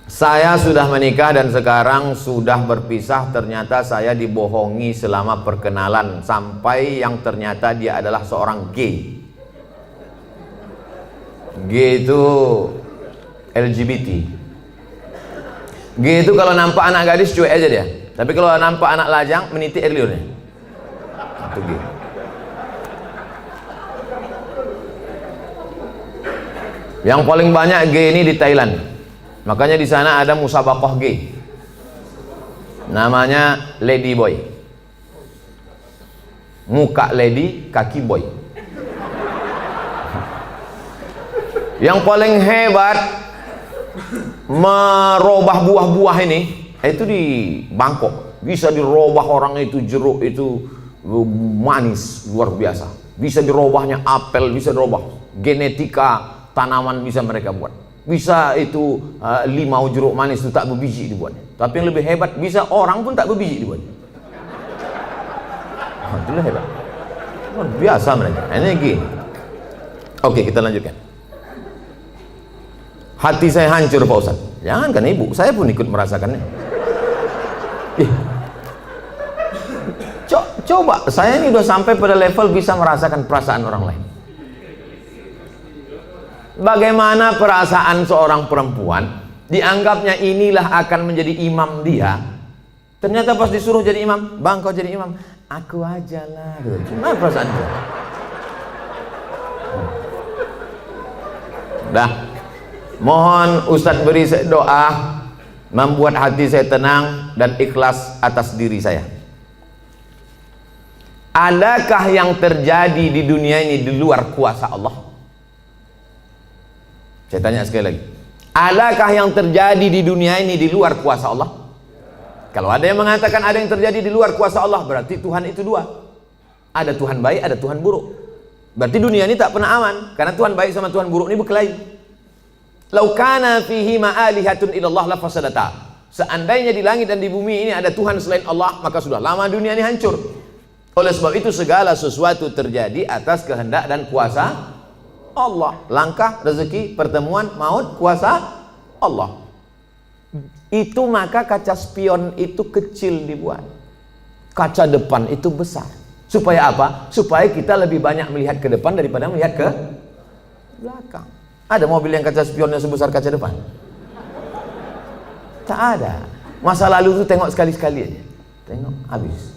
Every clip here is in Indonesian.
Saya sudah menikah dan sekarang sudah berpisah. Ternyata saya dibohongi selama perkenalan sampai yang ternyata dia adalah seorang gay. Gay itu LGBT. Gay itu kalau nampak anak gadis cuek aja dia. Tapi kalau nampak anak lajang meniti air liurnya. Itu gay. Yang paling banyak gay ini di Thailand. Makanya di sana ada musabaqah gay. Namanya Lady Boy. Muka lady, kaki boy. Yang paling hebat merubah buah-buah ini itu di Bangkok. Bisa dirubah orang itu, jeruk itu manis luar biasa. Bisa dirubahnya apel, bisa dirubah genetika tanaman bisa mereka buat. Bisa itu limau jeruk manis itu tak berbiji dibuatnya. Tapi yang lebih hebat, bisa orang pun tak berbiji dibuatnya. Itulah hebat. Luar biasa mereka. Ini gini. Oke, kita lanjutkan. Hati saya hancur Pak Ustaz. Jangankan ibu, saya pun ikut merasakannya. Coba, saya ini udah sampai pada level bisa merasakan perasaan orang lain. Bagaimana perasaan seorang perempuan dianggapnya inilah akan menjadi imam dia, ternyata pas disuruh jadi imam, bang kau jadi imam, aku aja lah. Gimana perasaan dia? Dah, mohon Ustadz beri doa membuat hati saya tenang dan ikhlas atas diri saya. Adakah yang terjadi di dunia ini di luar kuasa Allah? Saya tanya sekali lagi, adakah yang terjadi di dunia ini di luar kuasa Allah? Kalau ada yang mengatakan ada yang terjadi di luar kuasa Allah, berarti Tuhan itu dua. Ada Tuhan baik, ada Tuhan buruk. Berarti dunia ini tak pernah aman, karena Tuhan baik sama Tuhan buruk ini berkelahi. Lau kana fihi ma'alihatun illallah la fasadata. Seandainya di langit dan di bumi ini ada Tuhan selain Allah, maka sudah lama dunia ini hancur. Oleh sebab itu segala sesuatu terjadi atas kehendak dan kuasa Allah. Langkah, rezeki, pertemuan, maut, kuasa Allah. Itu maka kaca spion itu kecil dibuat, kaca depan itu besar. Supaya apa? Supaya kita lebih banyak melihat ke depan daripada melihat ke belakang. Ada mobil yang kaca spionnya sebesar kaca depan? Tak ada. Masa lalu itu tengok sekali-sekali aja. Tengok, habis.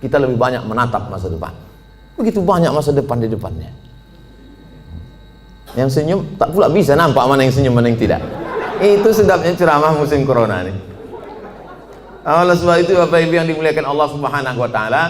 Kita lebih banyak menatap masa depan. Begitu banyak masa depan di depannya. Yang senyum tak pula bisa nampak mana yang senyum mana yang tidak. Itu sedapnya ceramah musim corona nih. Oleh sebab itu Bapak Ibu yang dimuliakan Allah Subhanahu wa taala,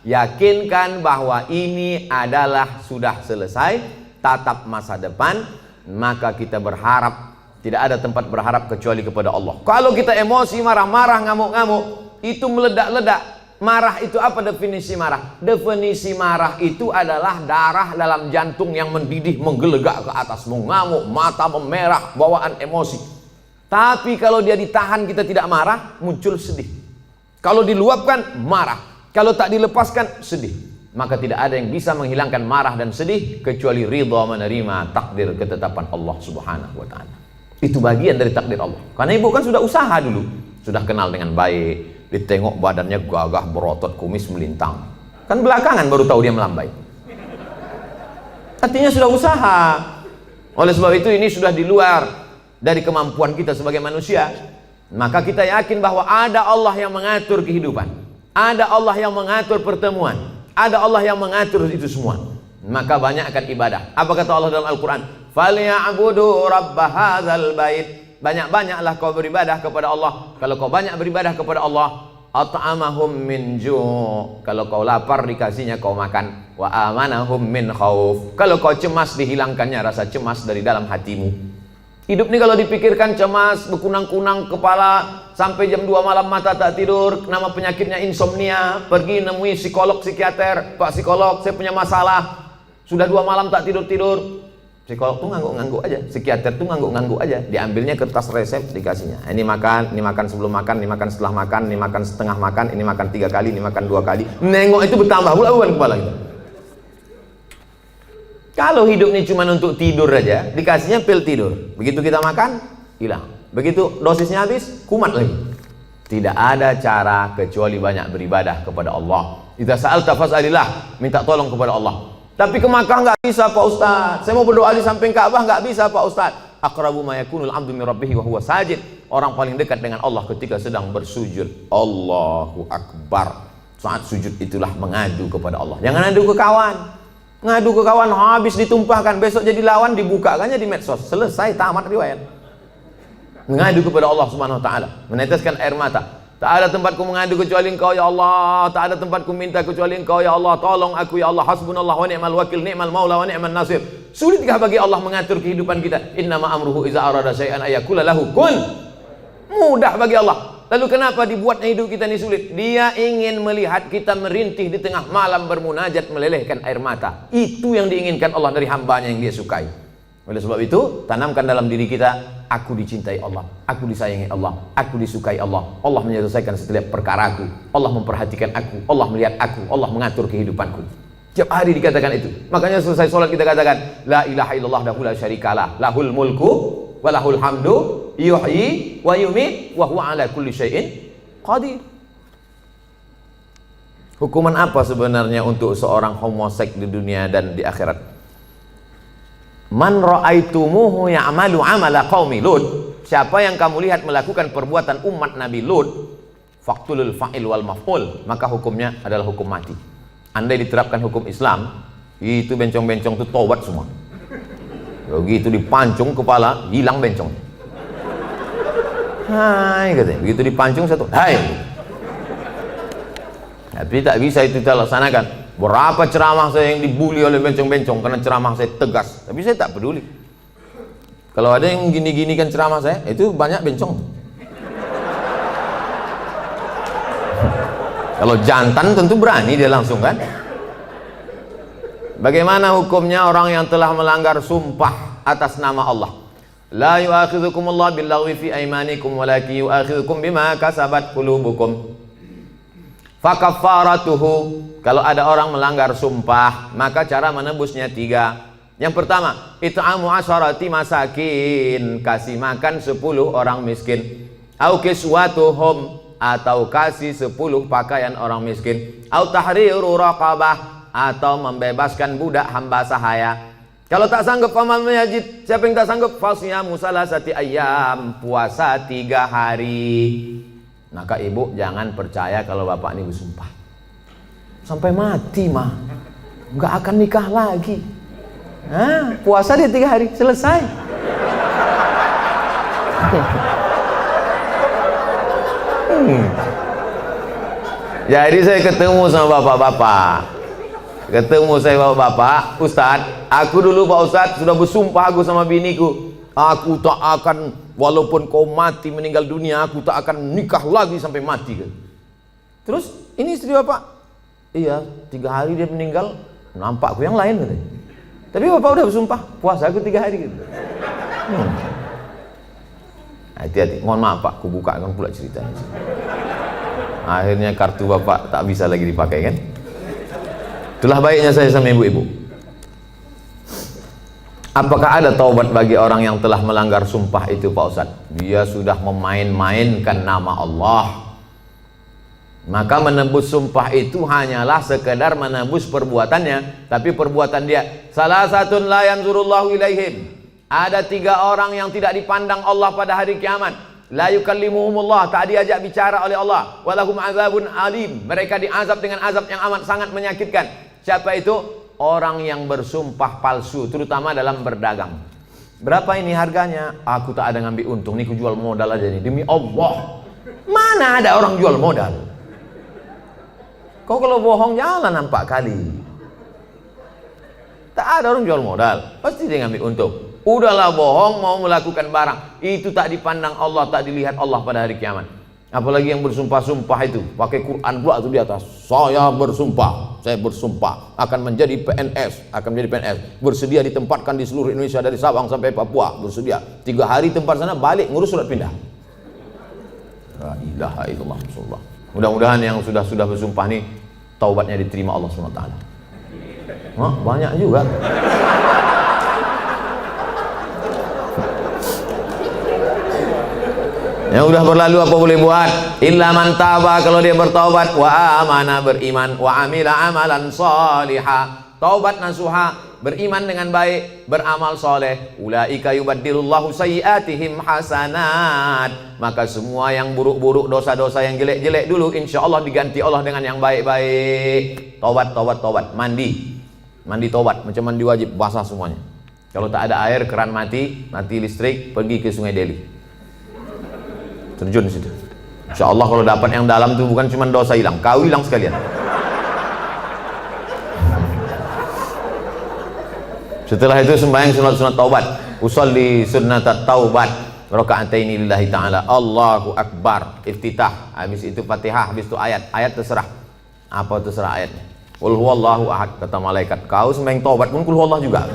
yakinkan bahwa ini adalah sudah selesai, tatap masa depan, maka kita berharap, tidak ada tempat berharap kecuali kepada Allah. Kalau kita emosi, marah-marah, ngamuk-ngamuk, itu meledak-ledak. Marah itu apa definisi marah? Definisi marah itu adalah darah dalam jantung yang mendidih, menggelegak ke atas, mengamuk, mata memerah, bawaan emosi. Tapi kalau dia ditahan, kita tidak marah, muncul sedih. Kalau diluapkan, marah. Kalau tak dilepaskan, sedih. Maka tidak ada yang bisa menghilangkan marah dan sedih kecuali ridha menerima takdir ketetapan Allah Subhanahu wa taala. Itu bagian dari takdir Allah. Karena ibu kan sudah usaha dulu, sudah kenal dengan baik. Ditengok badannya gagah, berotot, kumis melintang. Kan belakangan baru tahu dia melambai. Artinya sudah usaha. Oleh sebab itu ini sudah di luar dari kemampuan kita sebagai manusia. Maka kita yakin bahwa ada Allah yang mengatur kehidupan. Ada Allah yang mengatur pertemuan. Ada Allah yang mengatur itu semua. Maka banyakkan ibadah. Apa kata Allah dalam Al-Quran? Falya'budu rabb hadzal bait. Banyak-banyaklah kau beribadah kepada Allah. Kalau kau banyak beribadah kepada Allah, at'amahum min ju'. Kalau kau lapar dikasihnya kau makan. Wa amanahum min khauf. Kalau kau cemas dihilangkannya rasa cemas dari dalam hatimu. Hidup ini kalau dipikirkan cemas, berkunang-kunang kepala, sampai jam 2 malam mata tak tidur, nama penyakitnya insomnia, pergi nemui psikolog, psikiater, Pak psikolog saya punya masalah, sudah 2 malam tak tidur-tidur. Psikolog tuh ngangguk-ngangguk aja, psikiater tuh ngangguk-ngangguk aja, diambilnya kertas resep dikasihnya. Ini makan sebelum makan, ini makan setelah makan, ini makan setengah makan, ini makan 3 kali, ini makan 2 kali. Nengok itu bertambah pula beban kepala kita. Kalau hidup ini cuma untuk tidur aja, dikasihnya pil tidur. Begitu kita makan, hilang. Begitu dosisnya habis, kumat lagi. Tidak ada cara kecuali banyak beribadah kepada Allah. Idza sa'alta fas'alillah, minta tolong kepada Allah. Tapi ke Makkah nggak bisa Pak Ustaz. Saya mau berdoa di samping Ka'bah nggak bisa Pak Ustaz. Aqrabu ma yakunul 'abdu min rabbih wa huwa sajid. Orang paling dekat dengan Allah ketika sedang bersujud. Allahu Akbar. Saat sujud itulah mengadu kepada Allah. Jangan adu ke kawan. Ngadu ke kawan habis ditumpahkan, besok jadi lawan dibukakannya di medsos. Selesai, tamat riwayat. Mengadu kepada Allah Subhanahu wa taala, meneteskan air mata. Tak ada tempatku mengadu kecuali Engkau ya Allah. Tak ada tempatku minta kecuali Engkau ya Allah. Tolong aku ya Allah. Hasbunallah wa ni'mal wakil, ni'mal maula wa ni'man nasir. Sulitkah bagi Allah mengatur kehidupan kita? Innama amruhu iza arada syai'an ayakula lahu kun. Mudah bagi Allah. Lalu kenapa dibuatnya hidup kita ini sulit? Dia ingin melihat kita merintih di tengah malam bermunajat melelehkan air mata. Itu yang diinginkan Allah dari hambanya yang dia sukai. Oleh sebab itu, tanamkan dalam diri kita, aku dicintai Allah, aku disayangi Allah, aku disukai Allah. Allah menyelesaikan setiap perkaraku, Allah memperhatikan aku, Allah melihat aku, Allah mengatur kehidupanku. Setiap hari dikatakan itu. Makanya selesai sholat kita katakan, la ilaha illallah wahdahu la syarikalah, lahul mulku wa lahul hamdu, yuhyi wa yumiit wa huwa ala kulli syai'in qadir. Hukuman apa sebenarnya untuk seorang homoseks di dunia dan di akhirat? Man ra'aitumuhu ya'malu 'amala qaumi Lut. Siapa yang kamu lihat melakukan perbuatan umat Nabi Lut, faqtulul fa'il wal maf'ul, maka hukumnya adalah hukum mati. Andai diterapkan hukum Islam, itu bencong-bencong itu tobat semua. Begitu dipancung kepala, hilang bencong. Hai katanya, begitu dipancung satu, hai. Tapi tak bisa itu kita laksanakan. Berapa ceramah saya yang dibully oleh bencong-bencong karena ceramah saya tegas, tapi saya tak peduli. Kalau ada yang gini-gini kan ceramah saya, itu banyak bencong. Kalau jantan tentu berani dia langsung kan. Bagaimana hukumnya orang yang telah melanggar sumpah atas nama Allah? La yu'akhidhukumullahu billaghwi fi aymanikum walakin yu'akhidhukum bima kasabat qulubukum. Fakaffaratuhu, kalau ada orang melanggar sumpah, maka cara menebusnya 3. Yang pertama, it'amu asyarati masakin, kasih makan 10 orang miskin. Au kiswatuhum, atau kasih 10 pakaian orang miskin. Au tahriru raqabah, atau membebaskan budak hamba sahaya. Kalau tak sanggup faman yajid, siapa yang tak sanggup? Fasyamu salasati ayyam, puasa 3 hari. Maka ibu jangan percaya kalau bapak ini bersumpah sampai mati mah nggak akan nikah lagi. Puasa dia 3 hari selesai. Jadi saya ketemu sama bapak-bapak, bapak-bapak, Ustadz, aku dulu Pak Ustadz sudah bersumpah aku sama biniku, aku tak akan, walaupun kau mati meninggal dunia, aku tak akan nikah lagi sampai mati. Terus ini istri bapak, iya 3 hari dia meninggal, nampakku yang lain katanya. Tapi bapak udah bersumpah, puasa aku 3 hari gitu. Hati-hati, mohon maaf Pak, aku bukakan pula ceritanya. Akhirnya kartu bapak tak bisa lagi dipakai kan. Itulah baiknya saya sama ibu-ibu. Apakah ada taubat bagi orang yang telah melanggar sumpah itu Pak Ustadz? Dia sudah memain-mainkan nama Allah. Maka menebus sumpah itu hanyalah sekedar menebus perbuatannya. Tapi perbuatan dia, salah satun la yanzurullahu ilaihim. Ada 3 orang yang tidak dipandang Allah pada hari kiamat. La yukallimuhumullah, tak diajak bicara oleh Allah. Walahum azabun alim, mereka diazab dengan azab yang amat sangat menyakitkan. Siapa itu? Orang yang bersumpah palsu, terutama dalam berdagang. Berapa ini harganya? Aku tak ada ngambil untung, nih aku jual modal aja nih, demi Allah. Mana ada orang jual modal? Kau kalau bohong jangan nampak kali. Tak ada orang jual modal, pasti dia ngambil untung. Udahlah bohong, mau melakukan barang, itu tak dipandang Allah, tak dilihat Allah pada hari kiamat. Apalagi yang bersumpah-sumpah itu, pakai Quran pula itu di atas. Saya bersumpah akan menjadi PNS, bersedia ditempatkan di seluruh Indonesia dari Sabang sampai Papua, bersedia 3 hari tempat sana, balik ngurus surat pindah. La ilaha illallah. Mudah-mudahan yang sudah bersumpah nih taubatnya diterima Allah SWT. Banyak juga. Yang udah berlalu apa boleh buat? Illa man taba, kalau dia bertaubat, wa amana, beriman, wa amila amalan salihah, taubat nasuha, beriman dengan baik, beramal soleh. Ulaika yubaddilullahu sayyiatihim hasanat, maka semua yang buruk-buruk, dosa-dosa yang jelek-jelek dulu, insya Allah diganti Allah dengan yang baik-baik. Taubat, taubat, taubat. Mandi taubat, macam mandi wajib, basah semuanya. Kalau tak ada air, keran mati listrik, pergi ke Sungai Deli, terjun di situ. Insya Allah kalau dapat yang dalam itu bukan cuma dosa hilang, kau hilang sekalian. Setelah itu sembahyang sunat-sunat taubat, usolli sunnat taubat, raka'ataini lillahi ta'ala, Allahu Akbar, iftitah, habis itu Fatihah, habis itu ayat terserah. Apa terserah ayatnya? Qul huwallahu ahad, kata malaikat. Kau sembahyang taubat pun qul huwallahu juga.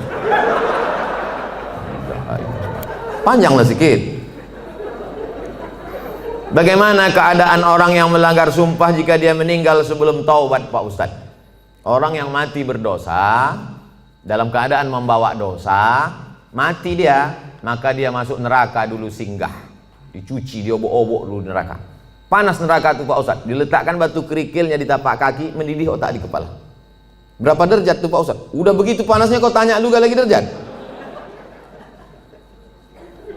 Panjanglah sedikit. Bagaimana keadaan orang yang melanggar sumpah jika dia meninggal sebelum taubat, Pak Ustadz? Orang yang mati berdosa, dalam keadaan membawa dosa, mati dia, maka dia masuk neraka dulu, singgah, dicuci, diobok-obok dulu neraka. Panas neraka itu Pak Ustadz, diletakkan batu kerikilnya di tapak kaki, mendidih otak di kepala. Berapa derajat tuh Pak Ustadz? Udah begitu panasnya kau tanya juga lagi derajat?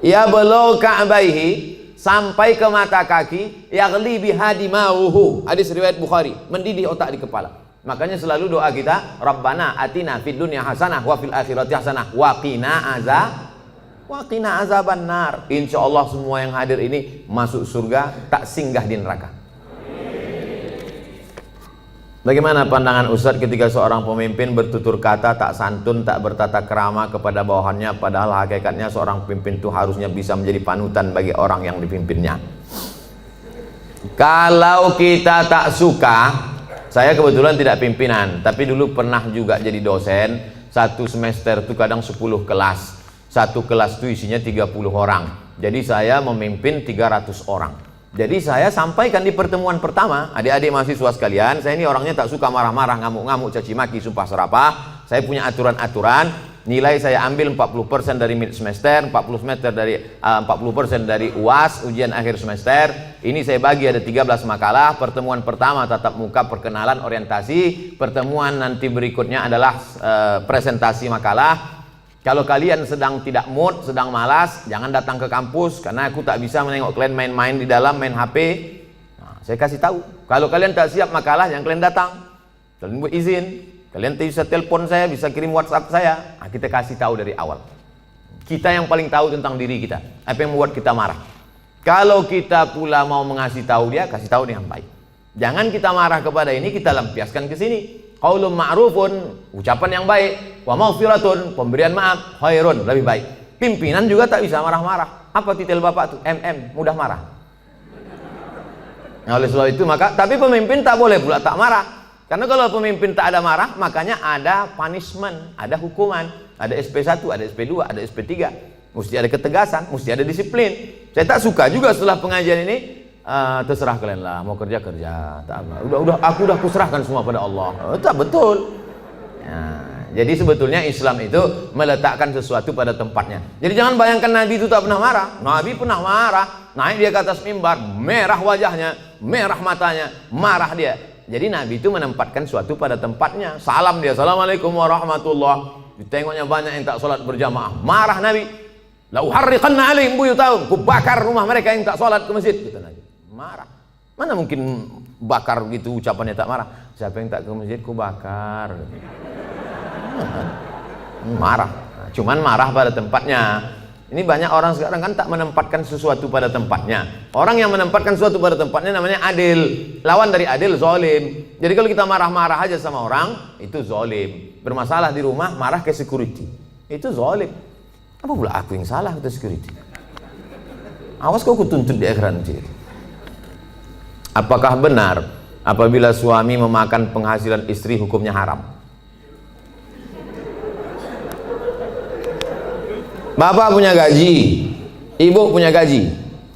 Ya belau ka'baihi, sampai ke mata kaki, yaghli biha dimauhu, hadis riwayat Bukhari, mendidih otak di kepala. Makanya selalu doa kita, Rabbana atina fid dunya hasanah wa fil akhirati hasanah wa qina azabannar. Insya Allah semua yang hadir ini masuk surga, tak singgah di neraka. Bagaimana pandangan Ustadz ketika seorang pemimpin bertutur kata tak santun, tak bertata krama kepada bawahannya, padahal hakikatnya seorang pemimpin itu harusnya bisa menjadi panutan bagi orang yang dipimpinnya. Kalau kita tak suka, saya kebetulan tidak pimpinan, tapi dulu pernah juga jadi dosen. Satu semester itu kadang 10 kelas, satu kelas itu isinya 30 orang, jadi saya memimpin 300 orang. Jadi saya sampaikan di pertemuan pertama, adik-adik mahasiswa sekalian, saya ini orangnya tak suka marah-marah, ngamuk-ngamuk, caci maki, sumpah serapah. Saya punya aturan-aturan, nilai saya ambil 40% dari mid semester, 40% dari UAS, ujian akhir semester. Ini saya bagi ada 13 makalah. Pertemuan pertama tatap muka, perkenalan, orientasi. Pertemuan nanti berikutnya adalah presentasi makalah. Kalau kalian sedang tidak mood, sedang malas, jangan datang ke kampus, karena aku tak bisa menengok kalian main-main di dalam, main HP. Nah, saya kasih tahu, kalau kalian tak siap makalah, jangan kalian datang. Kalian buat izin, kalian bisa telepon saya, bisa kirim WhatsApp saya. Nah, kita kasih tahu dari awal. Kita yang paling tahu tentang diri kita, apa yang membuat kita marah. Kalau kita pula mau mengasih tahu dia, kasih tahu dengan baik. Jangan kita marah kepada ini, kita lampiaskan ke sini. Qaulun ma'rufun, ucapan yang baik, wa maghfiratun, pemberian maaf, khairun, lebih baik. Pimpinan juga tak bisa marah-marah. Apa titel Bapak tuh? Mudah marah. Nah, oleh sebab itu maka, tapi pemimpin tak boleh pula tak marah. Karena kalau pemimpin tak ada marah, makanya ada punishment, ada hukuman, ada SP1, ada SP2, ada SP3. Mesti ada ketegasan, mesti ada disiplin. Saya tak suka juga setelah pengajian ini, terserah kalian lah, mau kerja tak apa. Aku udah kuserahkan semua pada Allah. Tak betul. Nah, jadi sebetulnya Islam itu meletakkan sesuatu pada tempatnya. Jadi jangan bayangkan Nabi itu tak pernah marah. Nabi pernah marah. Naik dia ke atas mimbar, merah wajahnya, merah matanya, marah dia. Jadi Nabi itu menempatkan sesuatu pada tempatnya. Salam dia, assalamualaikum warahmatullah. Ditengoknya banyak yang tak sholat berjamaah, marah Nabi. La uharriqanna alaihim buyutahum, ku bakar rumah mereka yang tak sholat ke masjid, kata Nabi. Marah. Mana mungkin bakar gitu ucapannya tak marah. Siapa yang tak ke masjid ku bakar. Marah. Nah, cuman marah pada tempatnya. Ini banyak orang sekarang kan tak menempatkan sesuatu pada tempatnya. Orang yang menempatkan sesuatu pada tempatnya namanya adil. Lawan dari adil zalim. Jadi kalau kita marah-marah aja sama orang, itu zalim. Bermasalah di rumah, marah ke security, itu zalim. Apa pula aku yang salah kata security? Awas kau kutuntut di akhirat nanti. Apakah benar apabila suami memakan penghasilan istri hukumnya haram? Bapak punya gaji, ibu punya gaji.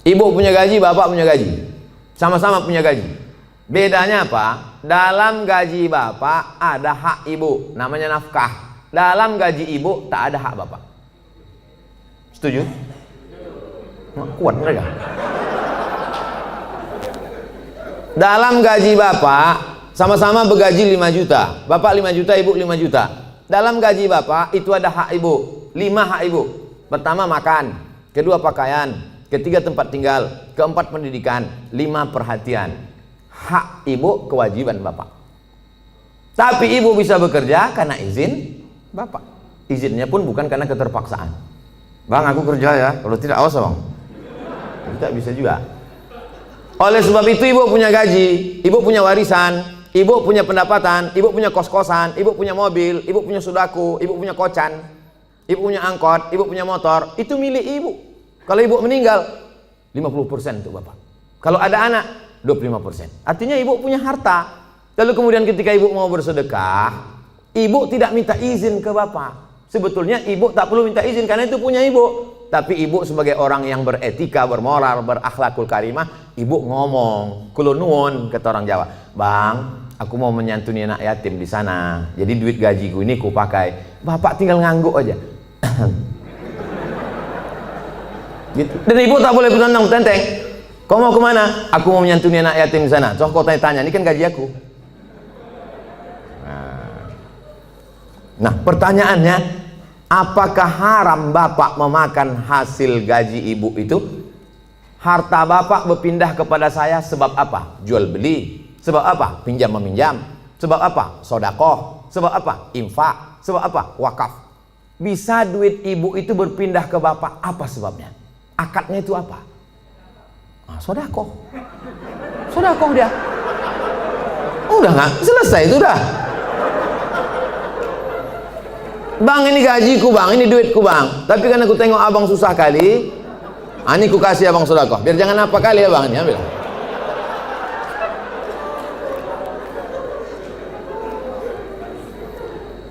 Ibu punya gaji, bapak punya gaji. Sama-sama punya gaji. Bedanya apa? Dalam gaji bapak ada hak ibu, namanya nafkah. Dalam gaji ibu tak ada hak bapak. Setuju? Kuat mereka. Dalam gaji bapak, sama-sama bergaji 5 juta. Bapak 5 juta, ibu 5 juta. Dalam gaji bapak itu ada hak ibu, 5 hak ibu. Pertama makan, kedua pakaian, ketiga tempat tinggal, keempat pendidikan, 5 perhatian. Hak ibu, kewajiban bapak. Tapi ibu bisa bekerja karena izin bapak. Izinnya pun bukan karena keterpaksaan. Bang, aku kerja ya, kalau tidak awas bang. Tidak bisa juga. Oleh sebab itu ibu punya gaji, ibu punya warisan, ibu punya pendapatan, ibu punya kos-kosan, ibu punya mobil, ibu punya sudaku, ibu punya kocan, ibu punya angkot, ibu punya motor, itu milik ibu. Kalau ibu meninggal, 50% untuk bapak. Kalau ada anak, 25%. Artinya ibu punya harta. Lalu kemudian ketika ibu mau bersedekah, ibu tidak minta izin ke bapak. Sebetulnya ibu tak perlu minta izin karena itu punya ibu. Tapi ibu sebagai orang yang beretika, bermoral, berakhlakul karimah, ibu ngomong, kulo nuwun kata orang Jawa, bang, aku mau menyantuni anak yatim di sana. Jadi duit gajiku ini ku pakai. Bapak tinggal ngangguk aja. Gitu. Dan ibu tak boleh bertentang tenteng. Kau mau kemana? Aku mau menyantuni anak yatim di sana. Coba kau tanya, ini kan gaji aku. Nah, pertanyaannya, apakah haram bapak memakan hasil gaji ibu itu? Harta bapak berpindah kepada saya sebab apa? Jual beli. Sebab apa? Pinjam meminjam. Sebab apa? Sodakoh. Sebab apa? Infak. Sebab apa? Wakaf. Bisa duit ibu itu berpindah ke bapak, apa sebabnya? Akadnya itu apa? Sodakoh. Sodakoh dia. Udah nggak? Selesai itu udah. Bang, ini gajiku bang, ini duitku bang. Tapi karena aku tengok abang susah kali, ini ku kasih abang sodakoh. Biar jangan apa kali ya bang, ini ambil.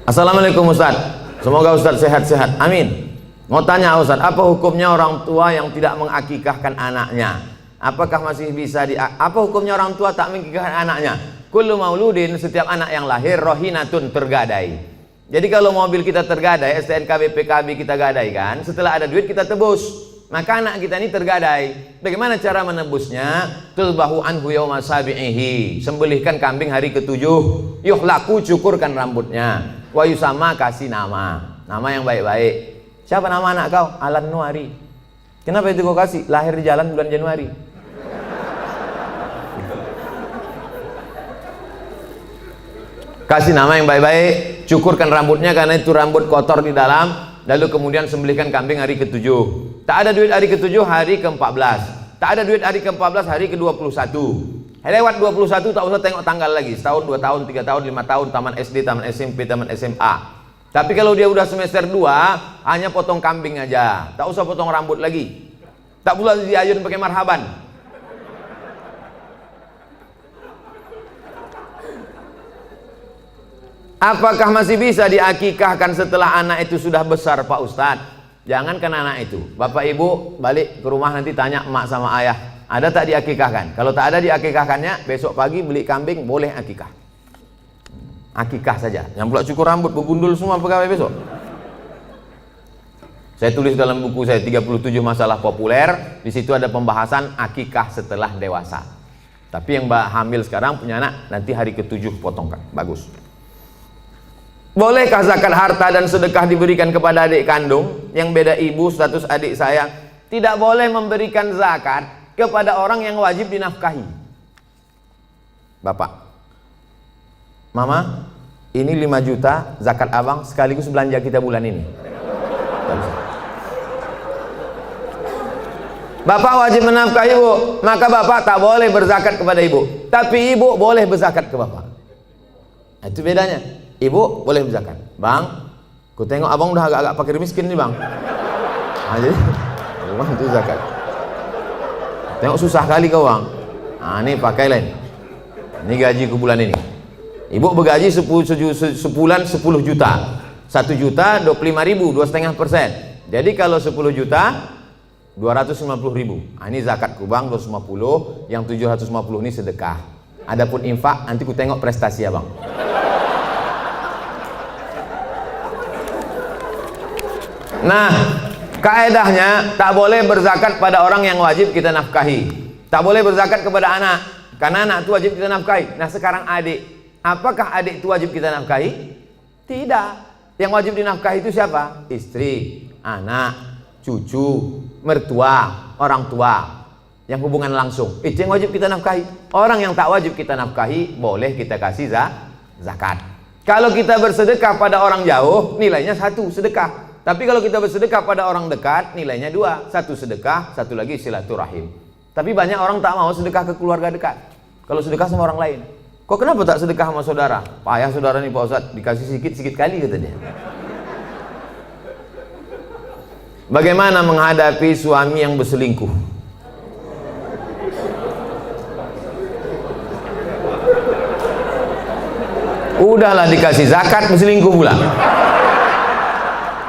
Assalamualaikum Ustaz. Semoga Ustaz sehat-sehat. Amin. Mau tanya Ustaz, apa hukumnya orang tua yang tidak mengakikahkan anaknya? Apakah masih bisa apa hukumnya orang tua tak mengakikahkan anaknya? Kullu mauludin, setiap anak yang lahir rohinatun, tergadai. Jadi kalau mobil kita tergadai, STNK BPKB kita gadai kan, setelah ada duit kita tebus. Maka anak kita ini tergadai. Bagaimana cara menebusnya? Tulbahu anhu yawma sabi'ihi, sembelihkan kambing hari ke-7. Yuhlaku, cukurkan rambutnya. Wa yusama, kasih nama yang baik-baik. Siapa nama anak kau? Alan Nuari. Kenapa itu kau kasih? Lahir di jalan bulan Januari. Kasih nama yang baik-baik, cukurkan rambutnya karena itu rambut kotor di dalam. Lalu kemudian sembelihkan kambing hari ke-7. Tak ada duit hari ke-7, hari ke-14. Tak ada duit hari ke-14, hari ke-21. Lewat 21 tak usah tengok tanggal lagi. Setahun, 2 tahun, 3 tahun, 5 tahun, taman SD, taman SMP, taman SMA. Tapi kalau dia udah semester 2, hanya potong kambing aja. Tak usah potong rambut lagi. Tak pula diayun pakai marhaban. Apakah masih bisa diakikahkan setelah anak itu sudah besar Pak Ustadz? Jangankan anak itu, bapak ibu balik ke rumah nanti tanya emak sama ayah, ada tak diakikahkan? Kalau tak ada diakikahkannya, besok pagi beli kambing, boleh akikah. Akikah saja, yang pula cukur rambut, begundul semua pegawai besok. Saya tulis dalam buku saya 37 masalah populer, di situ ada pembahasan akikah setelah dewasa. Tapi yang hamil sekarang punya anak, nanti hari ke-7 potongkan, bagus. Bolehkah zakat harta dan sedekah diberikan kepada adik kandung yang beda ibu status adik saya? Tidak boleh memberikan zakat kepada orang yang wajib dinafkahi. Bapak, Mama, ini 5 juta zakat abang sekaligus belanja kita bulan ini. Bapak wajib menafkahi ibu, maka bapak tak boleh berzakat kepada ibu. Tapi ibu boleh berzakat ke bapak. Itu bedanya. Ibu boleh berzakat. Bang, ku tengok abang udah agak-agak fakir miskin nih bang. Nah, jadi bang itu zakat. Tengok susah kali kau bang. Nah, ini pakai lain. Ini gaji ku bulan ini. Ibu bergaji sebulan 10 juta. 1 juta 25.000, 2,5%. Jadi kalau 10 juta 250.000. Nah, ini zakatku bang 250, yang 750 ini sedekah. Adapun infak nanti ku tengok prestasi abang. Nah, Kaedahnya tak boleh berzakat pada orang yang wajib kita nafkahi. Tak boleh berzakat kepada anak, karena anak itu wajib kita nafkahi. Nah sekarang adik, apakah adik itu wajib kita nafkahi? Tidak. Yang wajib dinafkahi itu siapa? Istri, anak, cucu, mertua, orang tua, yang hubungan langsung. Itu yang wajib kita nafkahi. Orang yang tak wajib kita nafkahi boleh kita kasih zakat. Kalau kita bersedekah pada orang jauh, nilainya 1 sedekah. Tapi kalau kita bersedekah pada orang dekat, nilainya 2. 1 sedekah, 1 lagi silaturahim. Tapi banyak orang tak mau sedekah ke keluarga dekat. Kalau sedekah sama orang lain, kok kenapa tak sedekah sama saudara? Payah saudara nih Pak Ustadz, dikasih sikit-sikit kali kata dia. Bagaimana menghadapi suami yang berselingkuh? Udahlah dikasih zakat, berselingkuh pula.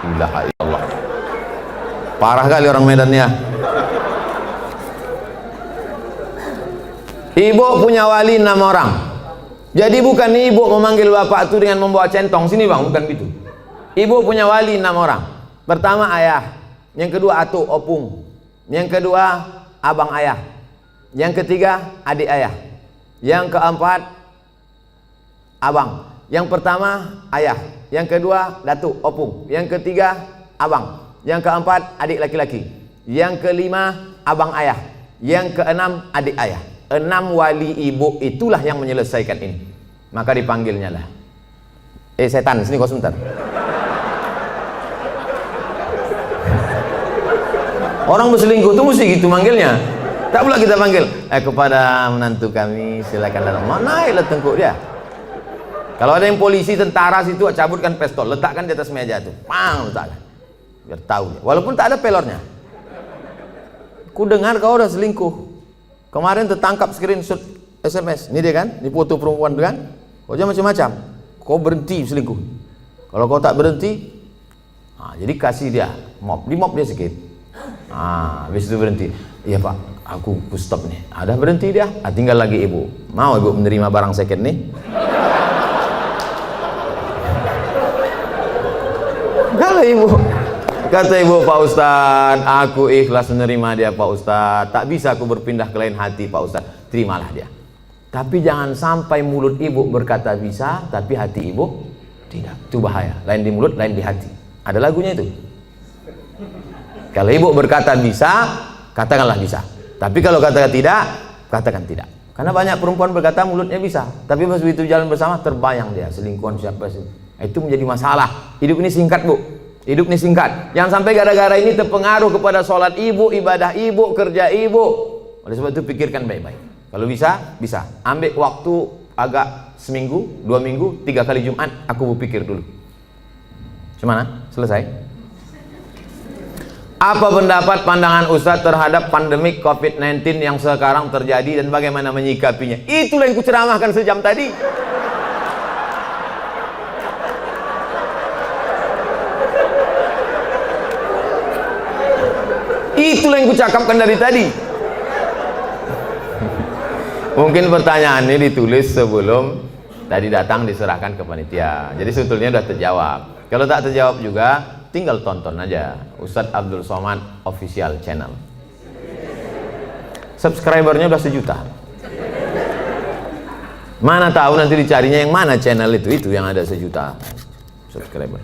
Ilaha illallah. Parah kali orang Medan ya. Ibu punya wali 6 orang. Jadi bukan ibu memanggil bapak itu dengan membawa centong, sini bang, bukan gitu. Ibu punya wali 6 orang. Pertama ayah, yang kedua atuk opung, yang kedua abang ayah, yang ketiga adik ayah, yang keempat abang. Yang pertama ayah, yang kedua datuk opung, yang ketiga abang, yang keempat adik laki-laki, yang kelima abang ayah, yang keenam adik ayah. 6 wali ibu itulah yang menyelesaikan ini. Maka dipanggilnya lah, setan sini kau sebentar. Orang berselingkuh itu mesti gitu manggilnya. Tak pula kita panggil kepada menantu kami silakan datang. Mana ilah tengkuk dia. Kalau ada yang polisi, tentara situ, cabutkan pistol, letakkan di atas meja itu, pang, letakkan, biar tahu dia. Walaupun tak ada pelornya. Ku dengar kau udah selingkuh. Kemarin tertangkap screenshot SMS. Ini dia kan, ini foto perempuan kan. Kau jangan macam-macam. Kau berhenti selingkuh. Kalau kau tak berhenti, jadi kasih dia mop, di mop dia sikit. Habis itu berhenti. Iya pak, aku stop nih. Ada berhenti dia. Tinggal lagi ibu. Mau ibu menerima barang second nih? Kalau ibu, kata ibu, Pak Ustadz, aku ikhlas menerima dia Pak Ustadz. Tak bisa aku berpindah ke lain hati Pak Ustadz. Terimalah dia. Tapi jangan sampai mulut ibu berkata bisa, tapi hati ibu tidak. Itu bahaya. Lain di mulut, lain di hati. Ada lagunya itu. Kalau ibu berkata bisa, katakanlah bisa. Tapi kalau katakan tidak, katakan tidak. Karena banyak perempuan berkata mulutnya bisa, tapi pas begitu jalan bersama terbayang dia selingkuhan siapa sih. Itu menjadi masalah. Hidup ini singkat bu. Hidup ini singkat. Jangan sampai gara-gara ini terpengaruh kepada sholat ibu, ibadah ibu, kerja ibu. Oleh sebab itu pikirkan baik-baik. Kalau bisa, bisa. Ambil waktu agak seminggu, 2 minggu, 3 kali Jumat. Aku berpikir dulu. Gimana? Selesai. Apa pendapat pandangan Ustadz terhadap pandemik COVID-19 yang sekarang terjadi dan bagaimana menyikapinya? Itulah yang kuceramahkan sejam tadi. Itulah yang kucakapkan dari tadi. Mungkin pertanyaan ini ditulis sebelum tadi datang diserahkan ke panitia. Jadi sebetulnya sudah terjawab. Kalau tak terjawab juga, tinggal tonton aja Ustadz Abdul Somad official channel. Subscribernya udah 1 juta. Mana tahu nanti dicarinya yang mana channel itu yang ada 1 juta subscriber.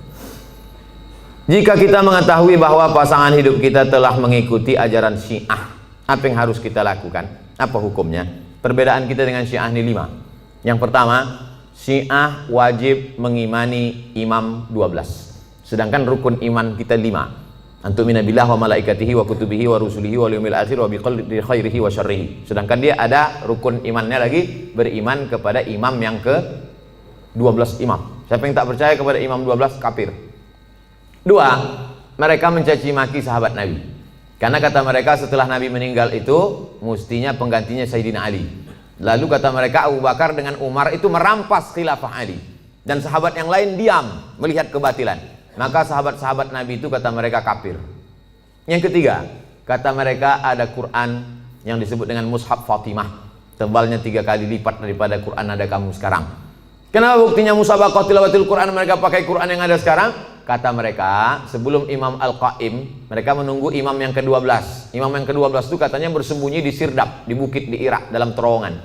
Jika kita mengetahui bahwa pasangan hidup kita telah mengikuti ajaran Syiah, apa yang harus kita lakukan? Apa hukumnya? Perbedaan kita dengan Syiah ini 5. Yang pertama, Syiah wajib mengimani imam 12. Sedangkan rukun iman kita 5. Antumina billah wa malaikatihi wa kutubihi wa rusulihi wa yaumil akhir wa biqadri khairihi wa syarrihi. Sedangkan dia ada rukun imannya lagi, beriman kepada imam yang ke 12 imam. Siapa yang tak percaya kepada imam 12 kafir. 2, mereka mencaci maki sahabat Nabi. Karena kata mereka setelah Nabi meninggal itu mestinya penggantinya Sayyidina Ali. Lalu kata mereka Abu Bakar dengan Umar itu merampas khilafah Ali. Dan sahabat yang lain diam melihat kebatilan. Maka sahabat-sahabat Nabi itu kata mereka kafir. Yang ketiga, kata mereka ada Quran yang disebut dengan Mushaf Fatimah. Tebalnya 3 kali lipat daripada Quran ada kamu sekarang. Kenapa buktinya musabaqah tilawatil Quran mereka pakai Quran yang ada sekarang? kata mereka sebelum Imam Al-Qaim, mereka menunggu imam yang ke-12. Imam yang ke-12 itu katanya bersembunyi di Sirdab, di bukit di Irak, dalam terowongan.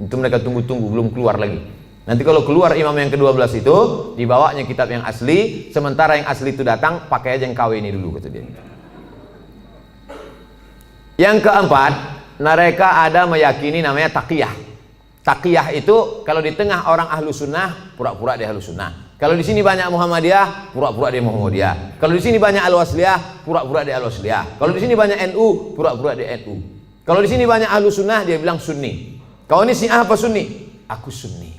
Itu mereka tunggu-tunggu, belum keluar lagi. Nanti kalau keluar imam yang ke-12 itu, dibawanya kitab yang asli, sementara yang asli itu datang, pakai aja yang KW ini dulu, kata dia. Yang keempat, mereka ada meyakini namanya taqiyah. Taqiyah itu kalau di tengah orang ahlu sunnah, pura-pura dia ahlu sunnah. Kalau di sini banyak Muhammadiyah, pura-pura dia Muhammadiyah. Kalau di sini banyak Al-Wasliyah, pura-pura dia Al-Wasliyah. Kalau di sini banyak NU, pura-pura dia NU. Kalau di sini banyak ahlu sunnah, dia bilang Sunni. Kau ini Syiah apa Sunni? Aku Sunni.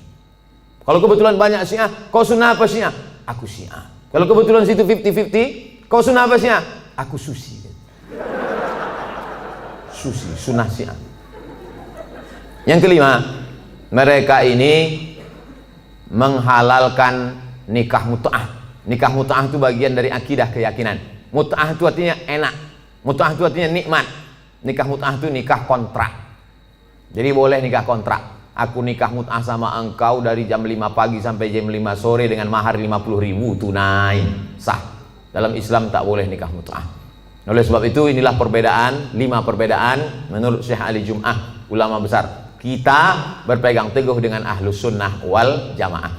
Kalau kebetulan banyak Syiah, kau sunnah apa Syiah? Aku Syiah. Kalau kebetulan situ 50-50, kau sunnah apa Syiah? Aku Susi. Susi, sunnah Syiah. Yang kelima, mereka ini menghalalkan nikah mut'ah. Nikah mut'ah itu bagian dari akidah keyakinan. Mut'ah itu artinya enak. Mut'ah itu artinya nikmat. Nikah mut'ah itu nikah kontrak. Jadi boleh nikah kontrak. Aku nikah mut'ah sama engkau dari jam 5 pagi sampai jam 5 sore dengan mahar 50.000 tunai. Sah. Dalam Islam tak boleh nikah mut'ah. Oleh sebab itu inilah perbedaan, 5 perbedaan menurut Syekh Ali Jum'ah, ulama besar. Kita berpegang teguh dengan ahlus sunnah wal jamaah.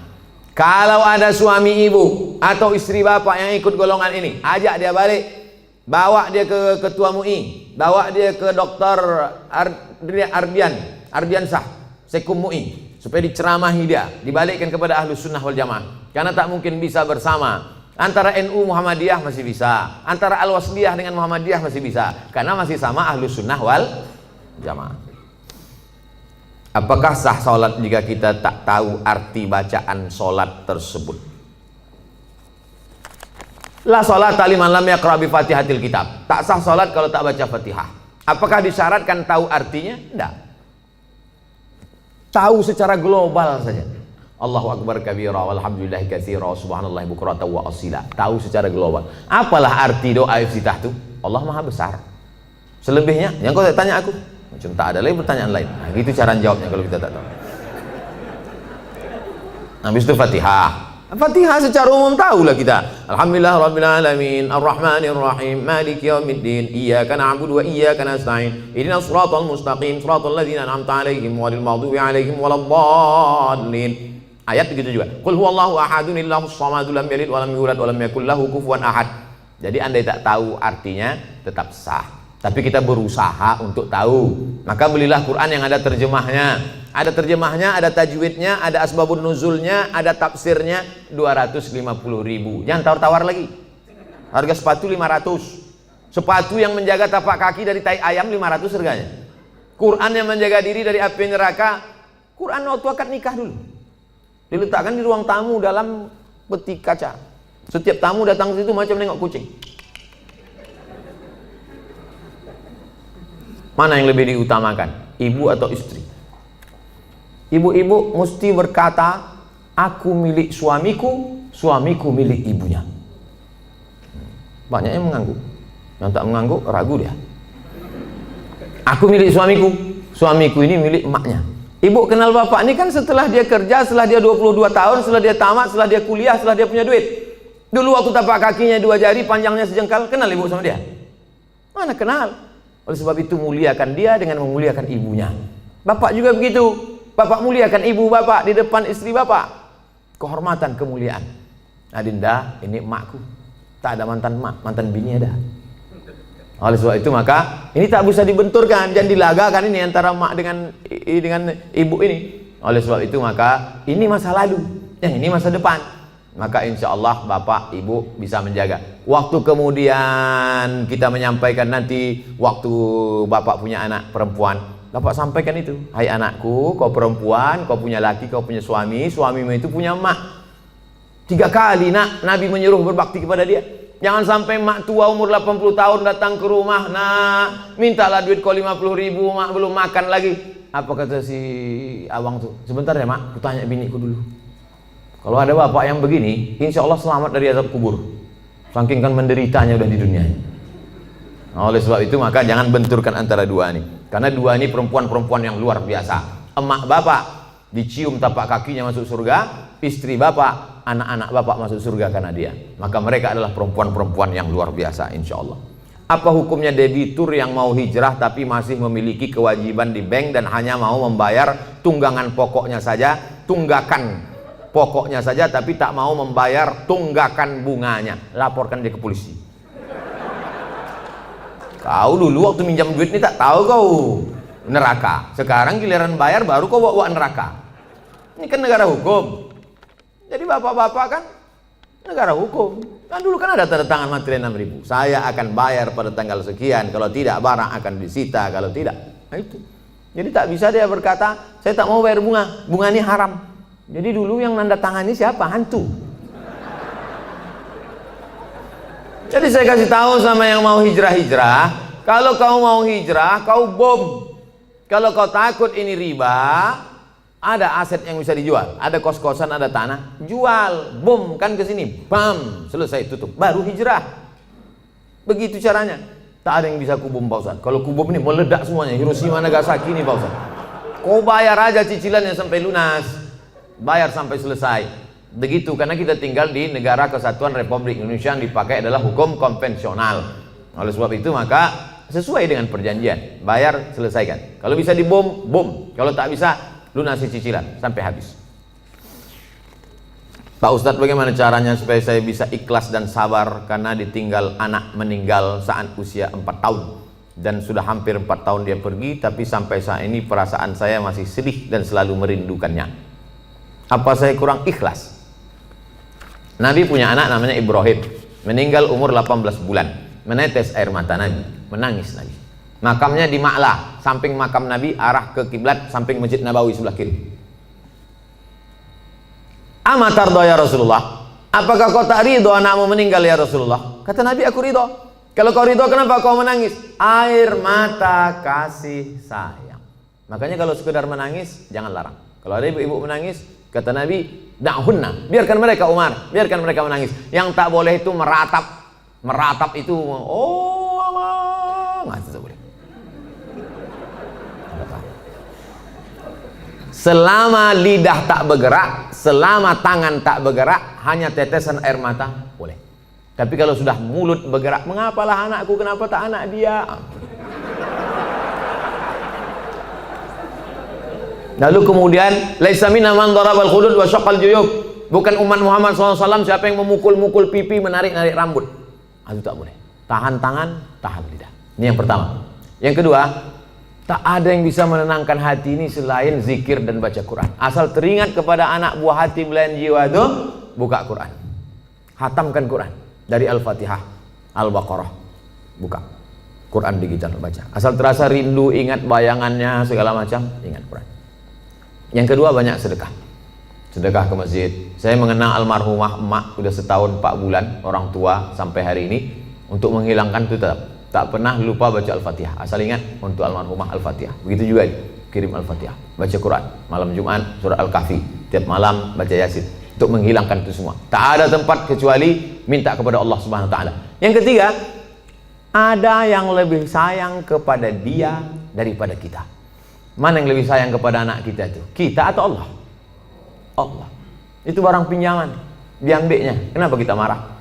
Kalau ada suami ibu atau istri bapak yang ikut golongan ini, ajak dia balik, bawa dia ke ketua MUI, bawa dia ke dokter Ardiansah, Sekum MUI, supaya diceramahi dia, dibalikkan kepada ahlus sunnah wal jamaah. Karena tak mungkin bisa bersama. Antara NU Muhammadiyah masih bisa, antara Al-Wasliyah dengan Muhammadiyah masih bisa, karena masih sama ahlus sunnah wal jamaah. Apakah sah sholat jika kita tak tahu arti bacaan sholat tersebut? La sholat liman lam yaqra bi fatihatil kitab. Tak sah sholat kalau tak baca Fatihah. Apakah disyaratkan tahu artinya? Tidak. Tahu secara global saja. Allahu akbar kabira walhamdulillahi katsira subhanallahi bukratan wa asila. Tahu secara global. Apalah arti doa iftitah itu? Allah Maha besar. Selebihnya yang kau tanya aku, macam tak ada lagi pertanyaan lain. Nah, gitu cara jawabnya kalau kita tak tahu. Habis itu Fatihah. Fatihah secara umum tahulah kita. Alhamdulillah rabbil alamin, arrahmanir rahim, maliki yaumiddin, iyyaka na'budu wa iyyaka nasta'in, ihdinas siratal mustaqim, siratal ladzina an'amta 'alaihim ghairil maghdubi 'alaihim waladdallin. Ayat begitu juga. Qul huwallahu ahadun illahus samadu lam yalid wa lam yulad wa lam yakul lahu kufuwan ahad. Jadi andai tak tahu artinya tetap sah. Tapi kita berusaha untuk tahu. Maka belilah Quran yang ada terjemahnya. Ada terjemahnya, ada tajwidnya, ada asbabun nuzulnya, ada tafsirnya. 250.000. Jangan tawar-tawar lagi. Harga sepatu 500. Sepatu yang menjaga tapak kaki dari tai ayam 500 harganya. Quran yang menjaga diri dari api neraka. Quran waktu akad nikah dulu diletakkan di ruang tamu dalam peti kaca. Setiap tamu datang ke situ macam nengok kucing. Mana yang lebih diutamakan, ibu atau istri? Ibu-ibu mesti berkata, aku milik suamiku, suamiku milik ibunya. Banyak yang mengangguk. Yang tak mengangguk ragu dia. Aku milik suamiku, suamiku ini milik emaknya. Ibu kenal bapak ini kan setelah dia kerja, setelah dia 22 tahun, setelah dia tamat, setelah dia kuliah, setelah dia punya duit. Dulu waktu tapak kakinya 2 jari, panjangnya sejengkal, kenal ibu sama dia? Mana kenal? Oleh sebab itu muliakan dia dengan memuliakan ibunya. Bapak juga begitu. Bapak muliakan ibu bapak di depan istri bapak. Kehormatan, kemuliaan. Adinda, ini emakku. Tak ada mantan emak, mantan bini ada. Oleh sebab itu maka ini tak bisa dibenturkan, jangan dilagakan ini antara emak dengan ibu ini. Oleh sebab itu maka ini masa lalu, yang ini masa depan. Maka insya Allah bapak ibu bisa menjaga. Waktu kemudian kita menyampaikan nanti waktu bapak punya anak perempuan, bapak sampaikan itu, hai anakku, kau perempuan, kau punya laki, kau punya suami, suamimu itu punya emak. 3 kali nak Nabi menyuruh berbakti kepada dia. Jangan sampai mak tua umur 80 tahun datang ke rumah, nak mintalah duit kau 50.000, mak belum makan lagi. Apa kata si abang tuh? Sebentar ya mak, aku tanya biniku dulu. Kalau ada bapak yang begini, insya Allah selamat dari azab kubur. Saking kan menderitanya udah di dunia. Nah, oleh sebab itu maka jangan benturkan antara dua ini. Karena dua ini perempuan-perempuan yang luar biasa. Emak bapak dicium tapak kakinya masuk surga, istri bapak anak-anak bapak masuk surga karena dia. Maka mereka adalah perempuan-perempuan yang luar biasa insya Allah. Apa hukumnya debitur yang mau hijrah tapi masih memiliki kewajiban di bank dan hanya mau membayar tunggakan pokoknya saja, tapi tak mau membayar tunggakan bunganya? Laporkan dia ke polisi. Kau dulu waktu minjam duit ini tak tahu kau neraka. Sekarang giliran bayar baru kau bawa neraka. Ini kan negara hukum. Jadi bapak-bapak kan negara hukum. Kan dulu kan ada tanda tangan materi 6.000. Saya akan bayar pada tanggal sekian. Kalau tidak barang akan disita. Kalau tidak, nah itu. Jadi tak bisa dia berkata saya tak mau bayar bunga. Bunga ini haram. Jadi dulu yang nanda tangani siapa? Hantu. Jadi saya kasih tahu sama yang mau hijrah-hijrah, kalau kau mau hijrah, kau bom. Kalau kau takut ini riba, ada aset yang bisa dijual, ada kos-kosan, ada tanah, jual, bom kan ke sini, bam, selesai tutup, baru hijrah. Begitu caranya. Tak ada yang bisa kubom Pak Ustaz. Kalau kubom ini meledak semuanya, Hiroshima Nagasaki ini Pak Ustaz. Kau bayar aja cicilannya sampai lunas, bayar sampai selesai. Begitu, karena kita tinggal di negara kesatuan Republik Indonesia yang dipakai adalah hukum konvensional. Oleh sebab itu maka sesuai dengan perjanjian, bayar selesaikan. Kalau bisa dibom, bom. Kalau tak bisa, lunasi cicilan sampai habis. Pak Ustadz, bagaimana caranya supaya saya bisa ikhlas dan sabar karena ditinggal anak meninggal saat usia 4 tahun dan sudah hampir 4 tahun dia pergi, tapi sampai saat ini perasaan saya masih sedih dan selalu merindukannya. Apa saya kurang ikhlas? Nabi punya anak namanya Ibrahim, meninggal umur 18 bulan, menetes air mata Nabi, menangis Nabi. Makamnya di Ma'la, samping makam Nabi, arah ke kiblat, samping Masjid Nabawi sebelah kiri. Amatardo ya Rasulullah, apakah kau tak ridho anakmu meninggal ya Rasulullah? Kata Nabi, aku ridho. Kalau kau ridho, kenapa kau menangis? Air mata kasih sayang. Makanya kalau sekedar menangis, jangan larang. Kalau ada ibu-ibu menangis, kata Nabi, da'hunna, biarkan mereka Umar, biarkan mereka menangis. Yang tak boleh itu meratap itu, oh Allah, nggak itu tak boleh. Selama lidah tak bergerak, selama tangan tak bergerak, hanya tetesan air mata boleh. Tapi kalau sudah mulut bergerak, mengapalah anakku, kenapa tak anak dia? Lalu kemudian, laisa minna man darabal khudud wa syaqqal juyub. Bukan umat Muhammad SAW siapa yang memukul-mukul pipi, menarik-narik rambut. Itu tak boleh. Tahan tangan, tahan lidah. Ini yang pertama. Yang kedua, tak ada yang bisa menenangkan hati ini selain zikir dan baca Quran. Asal teringat kepada anak buah hati belayan jiwa itu, buka Quran. Hatamkan Quran dari Al-Fatihah, Al-Baqarah. Buka Quran digital, baca. Asal terasa rindu, ingat bayangannya segala macam, ingat Quran. Yang kedua, banyak sedekah. Sedekah ke masjid. Saya mengenal almarhumah emak udah setahun 4 bulan, orang tua sampai hari ini. Untuk menghilangkan itu tak pernah lupa baca Al-Fatihah. Asal ingat untuk almarhumah Al-Fatihah. Begitu juga kirim Al-Fatihah, baca Quran. Malam Jumat surah Al-Kahfi, tiap malam baca Yasin. Untuk menghilangkan itu semua. Tak ada tempat kecuali minta kepada Allah Subhanahu wa taala. Yang ketiga, ada yang lebih sayang kepada dia daripada kita. Mana yang lebih sayang kepada anak kita itu? Kita atau Allah? Allah. Itu barang pinjaman, diambilnya. Kenapa kita marah?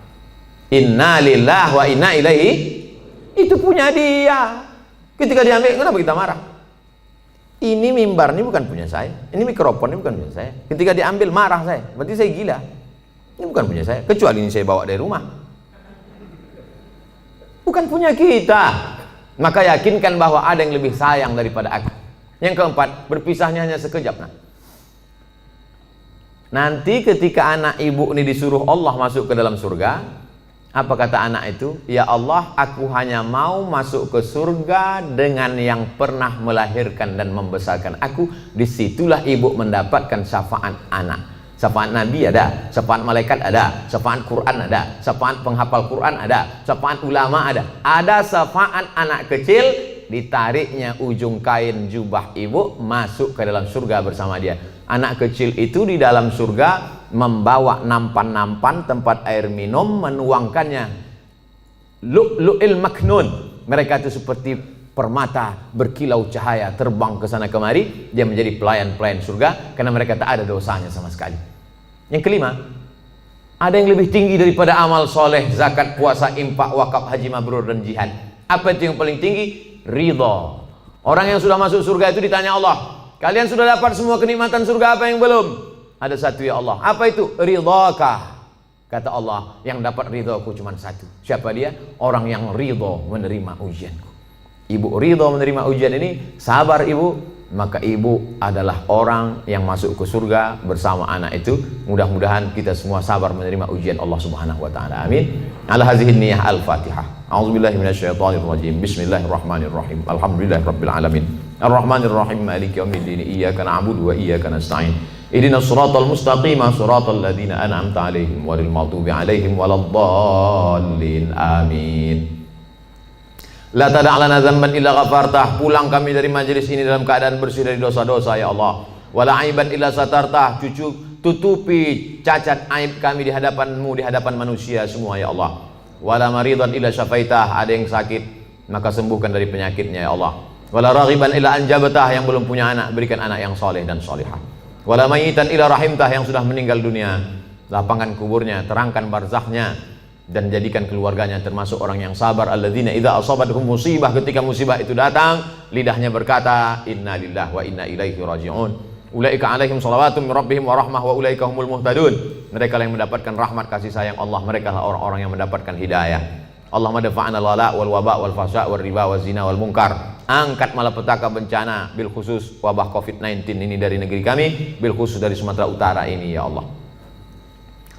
Inna lillahi wa inna ilaihi. Itu punya dia. Ketika diambil, kenapa kita marah? Ini mimbar ini bukan punya saya. Ini mikrofon ini bukan punya saya. Ketika diambil marah saya. Berarti saya gila. Ini bukan punya saya. Kecuali ini saya bawa dari rumah. Bukan punya kita. Maka yakinkan bahwa ada yang lebih sayang daripada aku. Yang keempat, berpisahnya hanya sekejap. Nanti ketika anak ibu ini disuruh Allah masuk ke dalam surga, apa kata anak itu? Ya Allah, aku hanya mau masuk ke surga dengan yang pernah melahirkan dan membesarkan aku. Disitulah ibu mendapatkan syafaat anak. Syafaat Nabi ada, syafaat malaikat ada, syafaat Quran ada, syafaat penghafal Quran ada, syafaat ulama ada. Ada syafaat anak kecil, ditariknya ujung kain jubah ibu masuk ke dalam surga bersama dia. Anak kecil itu di dalam surga membawa nampan-nampan tempat air minum, menuangkannya lu'lu'il maknun. Mereka itu seperti permata berkilau cahaya terbang ke sana kemari. Dia menjadi pelayan-pelayan surga karena mereka tak ada dosanya sama sekali. Yang kelima, Ada yang lebih tinggi daripada amal soleh, zakat, puasa, infak, wakaf, haji mabrur, dan jihad. Apa itu yang paling tinggi? Ridha. Orang yang sudah masuk surga itu ditanya Allah, kalian sudah dapat semua kenikmatan surga, apa yang belum? Ada satu ya Allah. Apa itu? Ridhakah? Kata Allah, yang dapat ridhaku cuma satu. Siapa dia? Orang yang ridha menerima ujianku. Ibu ridha menerima ujian ini, sabar ibu, maka ibu adalah orang yang masuk ke surga bersama anak itu. Mudah-mudahan kita semua sabar menerima ujian Allah Subhanahu wa taala. Amin. Ala hadhihi niyyah al-Fatihah. A'udzubillahi minasyaitonir rajim. Bismillahirrahmanirrahim. Alhamdulillahirabbil alamin. Arrahmanirrahim. Maliki yaumiddin. Iyyaka na'budu wa iyyaka nasta'in. Ihdinas siratal mustaqim, siratal ladzina an'amta 'alaihim ghairil maghdubi 'alaihim waladdallin. Amin. La tada'lana dzamban illa ghafartah. Pulang kami dari majelis ini dalam keadaan bersih dari dosa-dosa ya Allah. Wala aiban illa satartah. Tutupi cacat aib kami di hadapan-Mu, di hadapan manusia semua ya Allah. Wala maridan illa syafaitah. Ada yang sakit, maka sembuhkan dari penyakitnya ya Allah. Wala raghiban illa anjabatah. Yang belum punya anak, berikan anak yang soleh dan solihah. Wala mayitan illa rahimtah. Yang sudah meninggal dunia, lapangan kuburnya, terangkan barzakhnya, dan jadikan keluarganya termasuk orang yang sabar. Alladzina idza asabatuhum musibah, ketika musibah itu datang, lidahnya berkata inna lillahi wa inna ilaihi raji'un. Ulaika alaihim shalawatun min rabbihim wa rahmah wa ulaika humul muhtadun. Mereka yang mendapatkan rahmat kasih sayang Allah, mereka lah orang-orang yang mendapatkan hidayah. Allahumma dafa'na al-wala wal waba wal fasya wal riba wal zina wal munkar. Angkat malapetaka bencana, bil khusus wabah Covid-19 ini dari negeri kami, bil khusus dari Sumatera Utara ini ya Allah.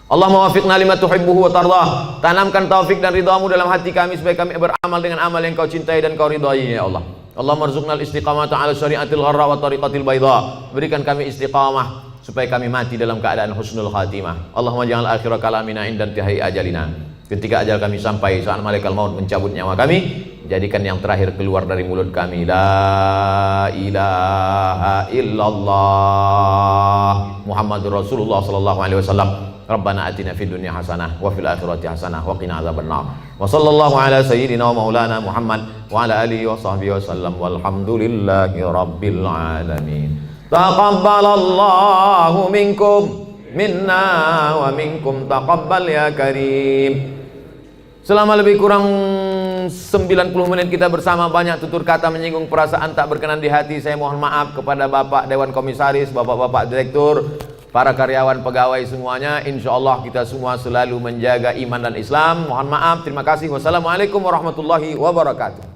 Allah mawafiqna lima tuhibbuhu wa tardah. Tanamkan taufik dan ridhamu dalam hati kami supaya kami beramal dengan amal yang Kau cintai dan Kau ridhai ya Allah. Allah marzuqnal istiqamata ala syariatil gharra wa tariqatil bayda. Berikan kami istiqamah supaya kami mati dalam keadaan husnul khatimah. Allahumma ja'al akhir kalamina inda intihai ajalina. Ketika ajal kami sampai, saat malaikat maut mencabut nyawa kami, jadikan yang terakhir keluar dari mulut kami la ilaha illallah Muhammadur Rasulullah sallallahu alaihi wasallam. Rabbana atina fid dunya hasanah wa fil akhirati hasanah wa qina adzabannar. Wa sallallahu ala sayyidina wa maulana Muhammad wa ala alihi wa sahbihi wasallam walhamdulillahi rabbil alamin. Taqabbalallahu minkum minna wa minkum taqabbal ya karim. Selama lebih kurang 90 menit kita bersama, banyak tutur kata menyinggung perasaan tak berkenan di hati. Saya mohon maaf kepada Bapak Dewan Komisaris, Bapak-bapak Direktur, para karyawan, pegawai semuanya. Insya Allah kita semua selalu menjaga iman dan Islam. Mohon maaf, terima kasih. Wassalamualaikum warahmatullahi wabarakatuh.